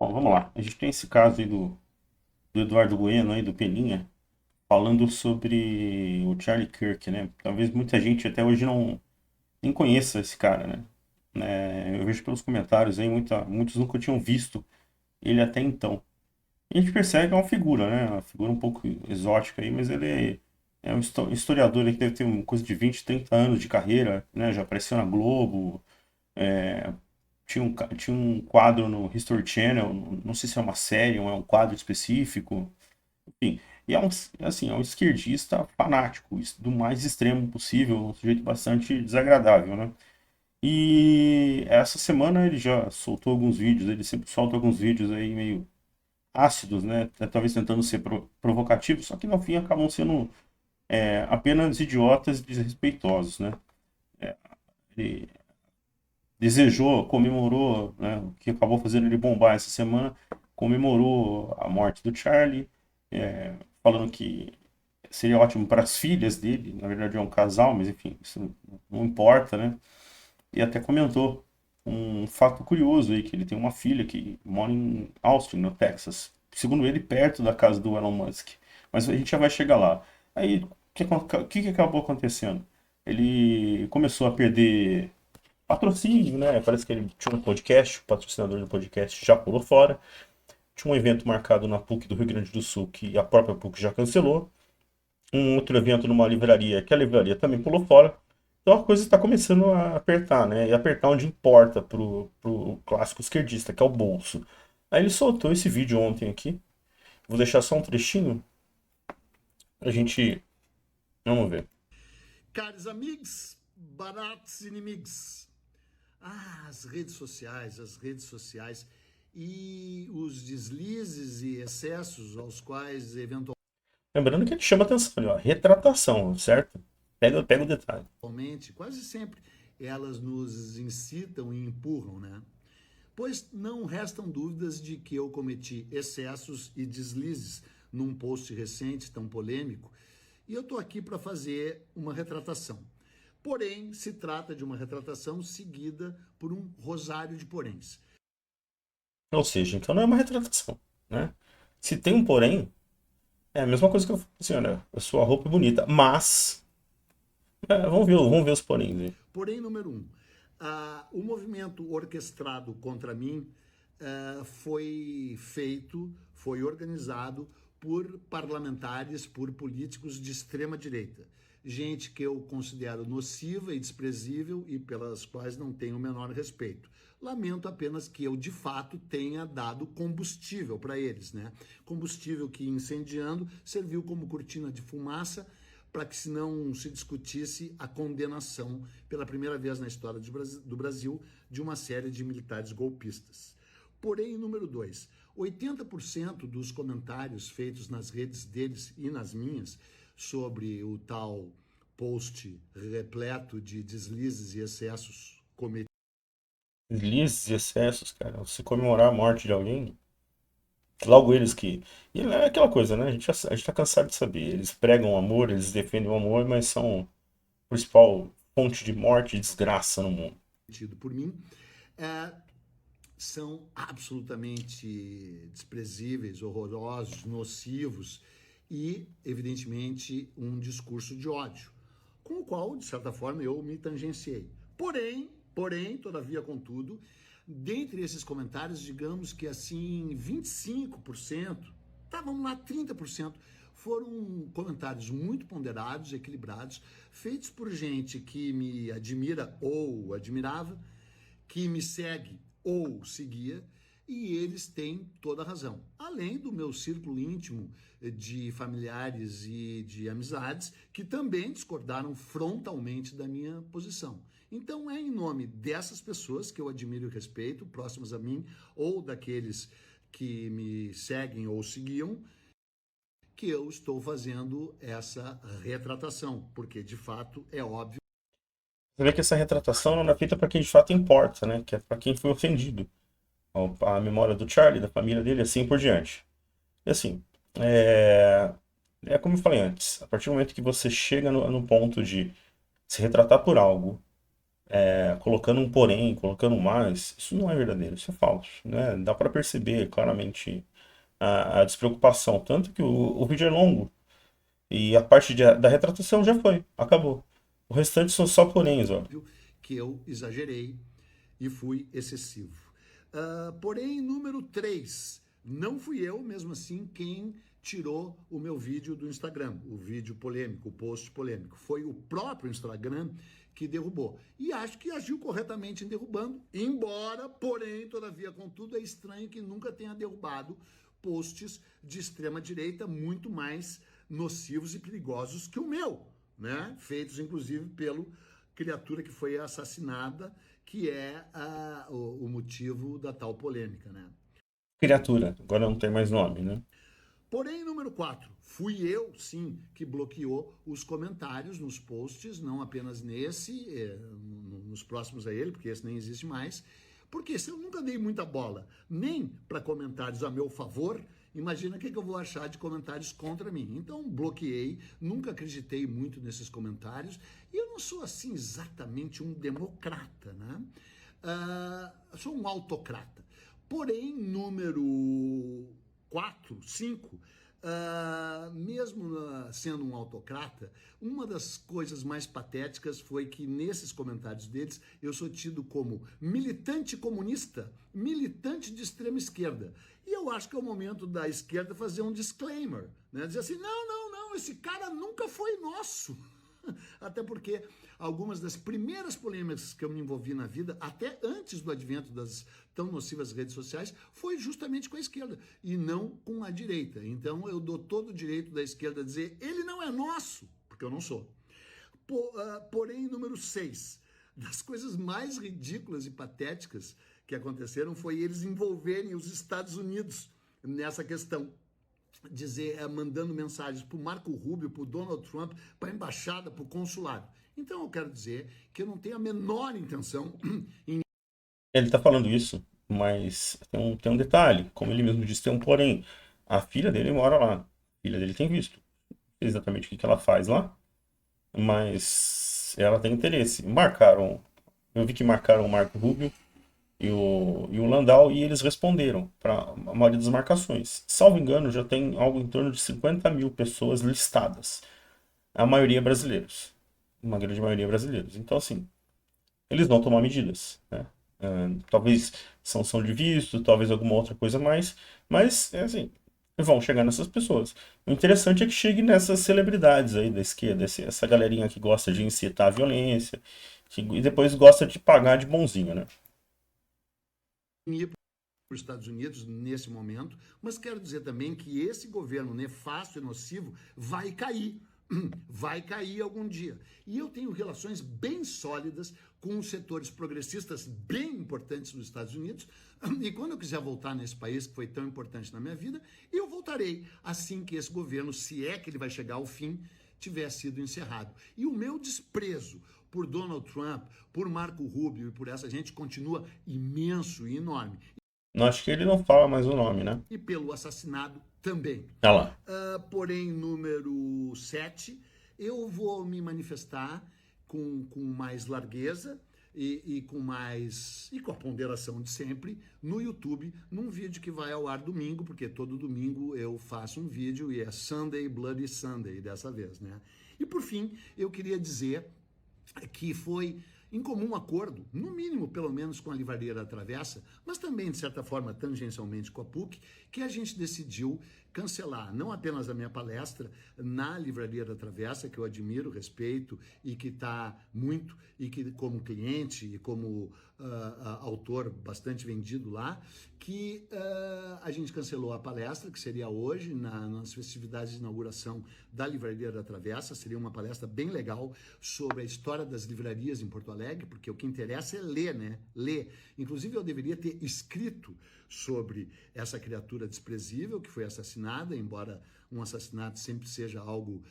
Bom, vamos lá. A gente tem esse caso aí do Eduardo Bueno, aí, do Peninha, falando sobre o Charlie Kirk, né? Talvez muita gente até hoje não nem conheça esse cara, né? Eu vejo pelos comentários aí, muitos nunca tinham visto ele até então. E a gente percebe que é uma figura, né? Uma figura um pouco exótica aí, mas ele é um historiador aí que deve ter uma coisa de 20, 30 anos de carreira, né? Já apareceu na Globo, tinha um quadro no History Channel, não sei se é uma série ou é um quadro específico, enfim. E é um esquerdista fanático, do mais extremo possível, um sujeito bastante desagradável, né? E essa semana ele já soltou alguns vídeos, ele sempre solta alguns vídeos aí meio ácidos, né? Talvez tentando ser provocativo, só que no fim acabam sendo apenas idiotas e desrespeitosos, né? Ele desejou, comemorou, né? O que acabou fazendo ele bombar essa semana, comemorou a morte do Charlie, falando que seria ótimo para as filhas dele, na verdade é um casal, mas enfim, isso não importa, né? E até comentou um fato curioso aí, que ele tem uma filha que mora em Austin, no Texas. Segundo ele, perto da casa do Elon Musk. Mas a gente já vai chegar lá. Aí, o que acabou acontecendo? Ele começou a perder patrocínio, né? Parece que ele tinha um podcast, o patrocinador do podcast já pulou fora. Tinha um evento marcado na PUC do Rio Grande do Sul que a própria PUC já cancelou. Um outro evento numa livraria que a livraria também pulou fora. Então a coisa está começando a apertar, né? E apertar onde importa pro clássico esquerdista, que é o bolso. Aí ele soltou esse vídeo ontem aqui. Vou deixar só um trechinho pra gente. Vamos ver. Caros amigos, baratos inimigos. As redes sociais e os deslizes e excessos aos quais Lembrando que ele chama atenção ali, ó. Retratação, certo? Pega o detalhe. eventualmente, quase sempre, elas nos incitam e empurram, né? Pois não restam dúvidas de que eu cometi excessos e deslizes num post recente tão polêmico, e eu estou aqui para fazer uma retratação. Porém, se trata de uma retratação seguida por um rosário de poréns. Ou seja, então não é uma retratação, né? Se tem um porém, é a mesma coisa que eu falo assim, olha, a sua roupa é bonita, mas. Vamos ver os poréns aí. Porém, número um, o movimento orquestrado contra mim foi feito, foi organizado por parlamentares, por políticos de extrema direita. Gente que eu considero nociva e desprezível e pelas quais não tenho o menor respeito. Lamento apenas que eu, de fato, tenha dado combustível para eles, né? Combustível que, incendiando, serviu como cortina de fumaça para que se não se discutisse a condenação, pela primeira vez na história do Brasil, de uma série de militares golpistas. Porém, número dois, 80% dos comentários feitos nas redes deles e nas minhas sobre o tal post repleto de deslizes e excessos cometidos. Deslizes e excessos, cara. Se comemorar a morte de alguém, logo eles que. E é aquela coisa, né? A gente tá cansado de saber. Eles pregam o amor, eles defendem o amor, mas são a principal fonte de morte e desgraça no mundo. Por mim, é, são absolutamente desprezíveis, horrorosos, nocivos e, evidentemente, um discurso de ódio, com o qual, de certa forma, eu me tangenciei. Todavia, contudo, dentre esses comentários, digamos que assim, 25%, tá, vamos lá, 30%, foram comentários muito ponderados, equilibrados, feitos por gente que me admira ou admirava, que me segue ou seguia, e eles têm toda a razão. Além do meu círculo íntimo de familiares e de amizades, que também discordaram frontalmente da minha posição. Então é em nome dessas pessoas que eu admiro e respeito, próximas a mim, ou daqueles que me seguem ou seguiam, que eu estou fazendo essa retratação, porque de fato é óbvio. Você vê que essa retratação não é feita para quem de fato importa, né? Que é para quem foi ofendido. A memória do Charlie, da família dele, assim por diante. E assim, é como eu falei antes, a partir do momento que você chega no ponto de se retratar por algo colocando um porém, colocando um mas, isso não é verdadeiro, isso é falso, né? Dá para perceber claramente a despreocupação, tanto que o vídeo é longo e a parte da retratação já foi, acabou. O restante são só poréns, ó. que eu exagerei e fui excessivo. Porém, número 3, não fui eu, mesmo assim, quem tirou o meu vídeo do Instagram, o vídeo polêmico, o post polêmico. Foi o próprio Instagram que derrubou. E acho que agiu corretamente em derrubando, embora, porém, todavia, contudo, é estranho que nunca tenha derrubado posts de extrema direita muito mais nocivos e perigosos que o meu, né? Feitos, inclusive, pelo criatura que foi assassinada, que é o motivo da tal polêmica, né? Criatura, agora não tem mais nome, né? Porém, número 4, fui eu, sim, que bloqueou os comentários nos posts, não apenas nesse, nos próximos a ele, porque esse nem existe mais, porque se eu nunca dei muita bola nem para comentários a meu favor, imagina o que eu vou achar de comentários contra mim. Então, bloqueei, nunca acreditei muito nesses comentários, e eu não sou, assim, exatamente um democrata, né? Sou um autocrata. Porém, número 4, 5, mesmo sendo um autocrata, uma das coisas mais patéticas foi que nesses comentários deles eu sou tido como militante comunista, militante de extrema esquerda. E eu acho que é o momento da esquerda fazer um disclaimer, né? Dizer assim, não, esse cara nunca foi nosso. Até porque algumas das primeiras polêmicas que eu me envolvi na vida, até antes do advento das tão nocivas redes sociais, foi justamente com a esquerda e não com a direita. Então eu dou todo o direito da esquerda a dizer, ele não é nosso, porque eu não sou. Porém, número 6, das coisas mais ridículas e patéticas que aconteceram foi eles envolverem os Estados Unidos nessa questão. Mandando mensagens para o Marco Rubio, para o Donald Trump, para a embaixada, para o consulado. Então eu quero dizer que eu não tenho a menor intenção em. Ele tá falando isso, mas tem um detalhe, como ele mesmo disse, tem um porém. A filha dele mora lá, a filha dele tem visto exatamente o que ela faz lá, mas ela tem interesse. Eu vi que marcaram o Marco Rubio e o Landau e eles responderam para a maioria das marcações. Salvo engano, já tem algo em torno de 50 mil pessoas listadas, a maioria brasileiros, uma grande maioria brasileiros. Então, assim, eles vão tomar medidas, né? Talvez sanção de visto, talvez alguma outra coisa mais, mas, é assim, vão chegar nessas pessoas. O interessante é que chegue nessas celebridades aí da esquerda, essa galerinha que gosta de incitar a violência, e depois gosta de pagar de bonzinho, né? Ir para os Estados Unidos nesse momento, mas quero dizer também que esse governo nefasto e nocivo vai cair. Vai cair algum dia. E eu tenho relações bem sólidas com os setores progressistas bem importantes dos Estados Unidos. E quando eu quiser voltar nesse país que foi tão importante na minha vida, eu voltarei assim que esse governo, se é que ele vai chegar ao fim, tiver sido encerrado. E o meu desprezo por Donald Trump, por Marco Rubio e por essa gente continua imenso e enorme. Não, acho que ele não fala mais o nome, né? E pelo assassinado também. Tá lá. Porém, número 7, eu vou me manifestar com mais largueza e com a ponderação de sempre no YouTube, num vídeo que vai ao ar domingo, porque todo domingo eu faço um vídeo e é Sunday Bloody Sunday dessa vez, né? E por fim, eu queria dizer que foi em comum acordo, no mínimo, pelo menos com a Livraria da Travessa, mas também, de certa forma, tangencialmente com a PUC, que a gente decidiu cancelar não apenas a minha palestra na Livraria da Travessa, que eu admiro, respeito e que está muito, e que como cliente e como autor bastante vendido lá, que a gente cancelou a palestra, que seria hoje, nas festividades de inauguração da Livraria da Travessa. Seria uma palestra bem legal sobre a história das livrarias em Porto Alegre, porque o que interessa é ler, né? Ler. Inclusive, eu deveria ter escrito sobre essa criatura desprezível que foi assassinada, embora um assassinato sempre seja algo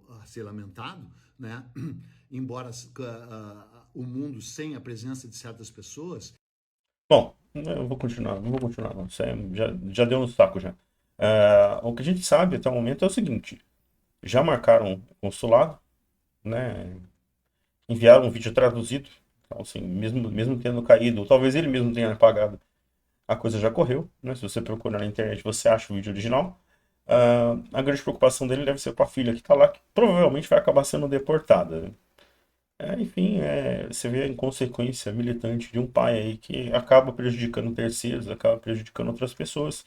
a ser lamentado, né? Embora o mundo sem a presença de certas pessoas. Bom, eu vou continuar, não vou continuar, não. Isso aí já deu no saco já. O que a gente sabe até o momento é o seguinte: já marcaram o consulado, né? enviaram um vídeo traduzido. Então, assim, mesmo tendo caído, ou talvez ele mesmo tenha apagado, a coisa já correu, né? Se você procurar na internet, você acha o vídeo original. A grande preocupação dele deve ser com a filha que está lá, que provavelmente vai acabar sendo deportada, né? Enfim, você vê a inconsequência militante de um pai aí que acaba prejudicando terceiros, acaba prejudicando outras pessoas.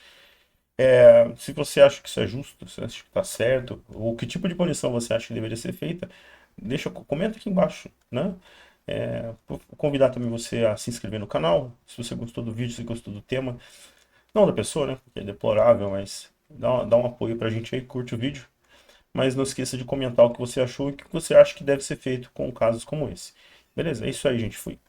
Se você acha que isso é justo, se você acha que está certo, ou que tipo de punição você acha que deveria ser feita, comenta aqui embaixo, né? Vou convidar também você a se inscrever no canal, se você gostou do vídeo, se gostou do tema, não da pessoa, né? Porque é deplorável, mas dá um apoio pra gente aí, curte o vídeo. Mas não esqueça de comentar o que você achou e o que você acha que deve ser feito com casos como esse. Beleza? É isso aí, gente. Fui.